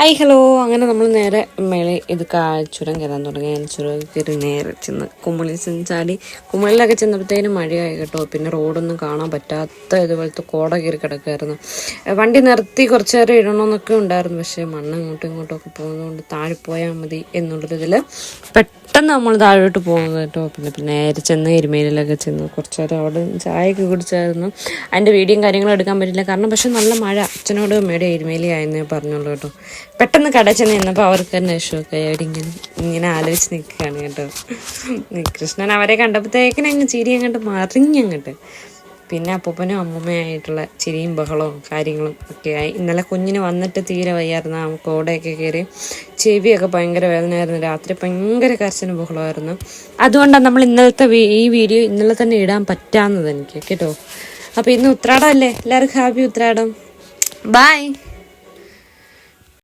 Hi hello. അങ്ങനെ നമ്മൾ നേരെ മേലെ ഇത് ചുരം കയറാൻ തുടങ്ങി. ഞാൻ ചുരം കയറി നേരെ ചെന്ന് കുമ്മളിൽ ചെന്ന് ചാടി. കുമ്മളിലൊക്കെ ചെന്നപ്പോഴത്തേനും മഴയായി കേട്ടോ. പിന്നെ റോഡൊന്നും കാണാൻ പറ്റാത്ത ഇതുപോലത്തെ കോട കയറി കിടക്കുമായിരുന്നു. വണ്ടി നിർത്തി കുറച്ച് നേരം ഇടണമെന്നൊക്കെ ഉണ്ടായിരുന്നു. പക്ഷേ മണ്ണ് ഇങ്ങോട്ടും ഇങ്ങോട്ടും ഒക്കെ പോകുന്നതുകൊണ്ട് താഴെ പോയാൽ മതി എന്നുള്ളൊരിതിൽ പെട്ടെന്ന് നമ്മൾ താഴോട്ട് പോകുന്നത് കേട്ടോ. പിന്നെ നേരെ ചെന്ന് എരുമേലിലൊക്കെ ചെന്ന് കുറച്ച് നേരം അവിടെ ചായയൊക്കെ കുടിച്ചായിരുന്നു. അതിൻ്റെ വീഡിയോയും കാര്യങ്ങളും എടുക്കാൻ പറ്റില്ല, കാരണം പക്ഷെ നല്ല മഴ. അച്ഛനോട് മേടെ എരുമേലി ആയെന്നേ പറഞ്ഞുള്ളൂ കേട്ടോ. പെട്ടെന്ന് കട ചെന്ന് നിന്നപ്പോൾ അവർക്ക് തന്നെ ഇഷ്ടമൊക്കെ ആയിട്ട് ഇങ്ങനെ ആലോചിച്ച് നിൽക്കുകയാണ് കേട്ടോ. കൃഷ്ണൻ അവരെ കണ്ടപ്പോഴത്തേക്കിനും അങ്ങ് ചിരി അങ്ങോട്ട് മറിഞ്ഞങ്ങോട്ട്. പിന്നെ അപ്പൂപ്പനും അമ്മൂമ്മയായിട്ടുള്ള ചിരിയും ബഹളവും കാര്യങ്ങളും ഒക്കെയായി. ഇന്നലെ കുഞ്ഞിന് വന്നിട്ട് തീരെ വയ്യായിരുന്നു. ആ കോടയൊക്കെ കയറി ചെവിയൊക്കെ ഭയങ്കര വേദനയായിരുന്നു. രാത്രി ഭയങ്കര കരച്ചിലും ബഹളമായിരുന്നു. അതുകൊണ്ടാണ് നമ്മൾ ഇന്നലത്തെ ഈ വീഡിയോ ഇന്നലെ തന്നെ ഇടാൻ പറ്റാവുന്നത് എനിക്ക് കേട്ടോ. അപ്പോൾ ഇന്ന് ഉത്രാടം അല്ലേ, എല്ലാവർക്കും ഹാപ്പി ഉത്രാടം. ബൈ.